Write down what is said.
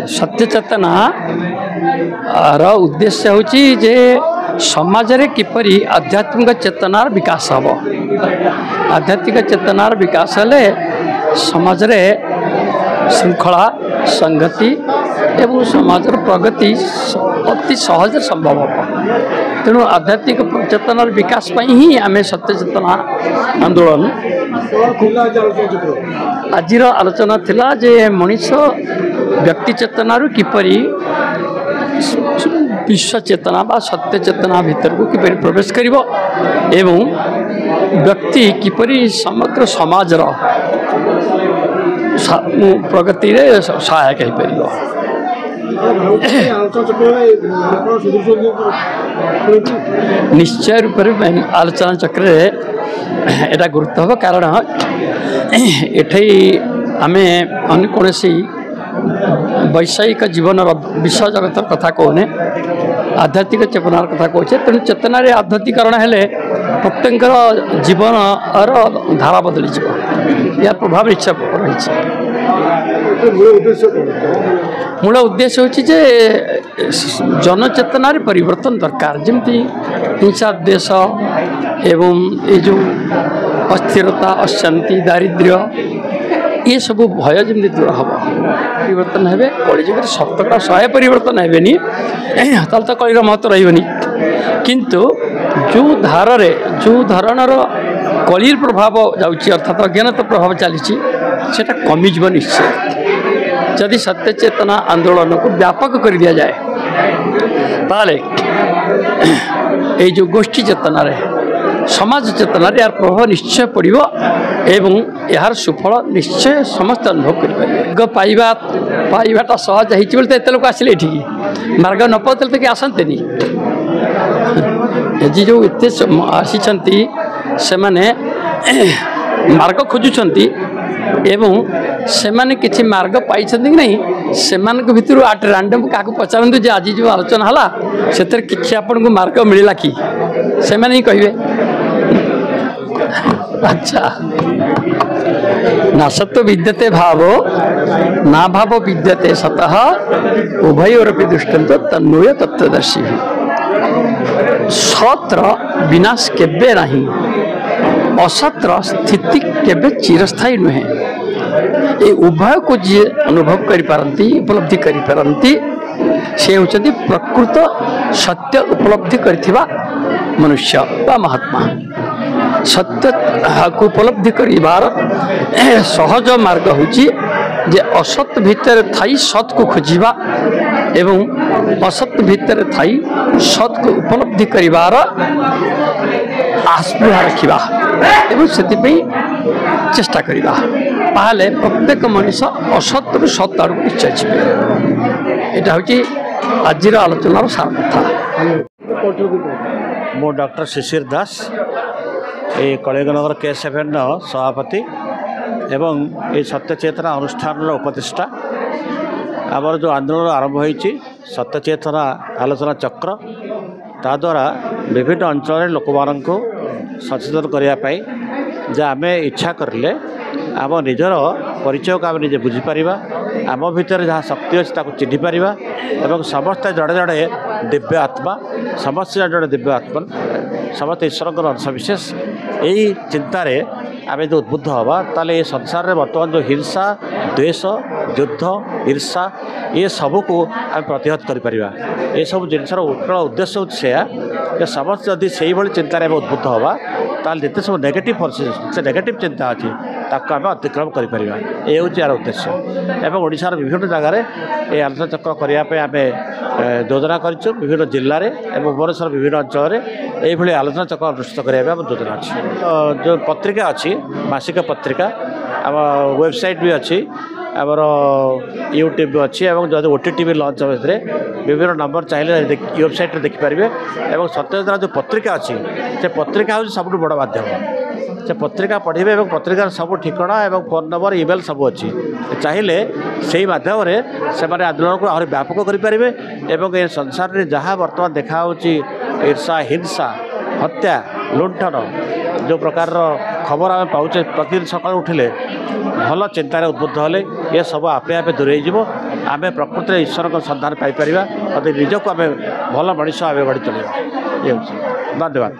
सत्य चेतना रो उद्देश्य होची जे समाज रे किपरि आध्यात्मिक चेतनार विकास हम आध्यात्मिक चेतनार विकास हेले समाज रे श्रृंखला संगति एवं समाज प्रगति अति सहज संभव हम तेणु आध्यात्मिक चेतनार विकास ही आम सत्य चेतना आंदोलन आज आलोचना थिला जे मनीष व्यक्ति चेतनारू किपरि विश्व चेतना बा सत्य चेतना भीतर को किपरि प्रवेश करिवो एवं व्यक्ति किपरि समग्र समाज रो प्रगति रे सहायक हो पारिबो। निश्चय रूप में आलोचना चक्र एटा गुरुत्व हम कारण एठै आमे अन्य कौनसी वैषयिक जीवन विषय जगत कथा कहने आध्यात्मिक चेतनार कथा कहे तेणु चेतना आध्यात्मिकरण हेले प्रत्येक जीवन धारा बदली या प्रभाव इच्छा रही मूल उद्देश्य हूँ जनचेतनार परिवर्तन दरकार जमती हिंसा देश एवं ये जो अस्थिरता अशांति दारिद्र्य ये सब भय जमी दूर हम परिवर्तन हे कलिजुग शतका 100 परिवर्तन हे तो कलिर महत्व रही किंतु जो धार जो धरणर कलिर प्रभाव जाऊँगी अर्थात अज्ञानता प्रभाव चली कमिज निश्चय जदि सत्य चेतना आंदोलन को व्यापक कर दिया जाए ताले ये जो गोष्ठी चेतना समाज चेतना यार प्रभाव निश्चय पड़ो एवं यार सुफल निश्चय समस्त अनुभव करेंगे पाइबाटा सहज होते लोक आसिले ये मार्ग न पाते तो कि आसते जी जो एत आसी से माने मार्ग खोजुंट एवं सेमाने किछि मार्ग पाई कि नहीं से भितर आट रैंडम क्या पचारतु जे आज जो आलोचना है से कि आपन को मार्ग मिलला कि से ही कहे अच्छा ना सत्व विद्यते भाव ना भाव विद्यते सतः उभयोरपि दृष्टान्त तन्मूय तत्वदर्शी सत्र विनाश केबे नहीं असत्र स्थिति केबे चिरस्थायी नुहे ये उभय को जी अनुभव करिपारंती उपलब्धि करिपारंती से होचंती प्रकृत सत्य उपलब्धि करथिबा मनुष्य बा महात्मा सत्य को उपलब्धि करिबार सहज मार्ग होची जे असत भीतर थाई सत को खोजिबा एवं असत भीतर थाई सत को उपलब्धि करिबार आस्पृहा रखिबा एवं सेतिपई चेष्टा करिबा ताहले प्रत्येक मनुष्य असत रु सत आड़ निश्चय छिपे एटा होची आजिर आलोचनार सार कथा। मो डॉक्टर शिशिर दास ये कलिंगनगर K7 सभापति एवं ये सत्य चेतना अनुष्ठान उपदेष्टा आमर जो आंदोलन आरंभ होती सत्य चेतना आलोचना चक्र ता द्वारा विभिन्न अंचल लोक मान सचेतन करने जहाँ आम इच्छा करले आम निजर परिचय को आम निजे बुझीपर आम भितर जहाँ शक्ति अच्छी चिन्ह पार एवं समस्त जड़े जड़े दिव्य आत्मा समस्त जड़े दिव्य आत्मा समस्त ईश्वर अंशविशेष यही चिंतार आम जो उद्बुद्ध हवा ताले संसार में बर्तमान जो हिंसा द्वेष युद्ध ईर्षा ये सबू को आम प्रतिहत कर ये सब जिनसर उत्कल उद्देश्य होगा समस्त जदि से चिंतार उद्बुद्ध हवा ताल जिते सब नेगेटिव फोर्सेस नेगेटिव चिंता अच्छी ताको आम अतिक्रम कर ये हूँ यार उद्देश्य एवं ओडिशार विभिन्न जगार ये आलोचना चक्र करने आम योजना करूँ विभिन्न जिले में भुवनेश्वर विभिन्न अंचल ये आलोचना चक्र अनुष्ठित करने योजना अच्छी जो पत्रिका अच्छी मासिक पत्रिका आम वेबसाइट भी अच्छी आमर यूट्यूब भी अच्छी और जब OTT भी लंच हे विभिन्न नंबर चाहिए वेबसाइट देखिपारे और सत्यचेतना जो पत्रिका अच्छी से पत्रिका हूँ सब बड़ माध्यम से पत्रिका पढ़े और पत्रिकार सब ठिकाना और फोन नंबर इमेल सब अच्छी चाहिए से माध्यम से आंदोलन को आहरी व्यापक करेंगे और ये संसार में जहाँ बर्तमान देखा ईर्षा हिंसा हत्या लुंठन जो प्रकार ଖବର ଆମେ ପାଉଛେ ପ୍ରତିଦିନ ସକାଳୁ ଉଠିଲେ ଭଲ ଚିନ୍ତାରେ ଉଦ୍ବୁଦ୍ଧ ହେଲେ ଏ ସବୁ ଆପେ ଆପେ ଦୂରେଇ ଯିବ। ଆମେ ପ୍ରକୃତିରେ ଈଶ୍ୱରଙ୍କ ସନ୍ଧାନ ପାଇପାରିବା। ନିଜକୁ ଆମେ ଭଲ ମଣିଷ ଆମେ ଗଢ଼ି ତୋଳିବା। ଏ ହେଉଛି ଧନ୍ୟବାଦ।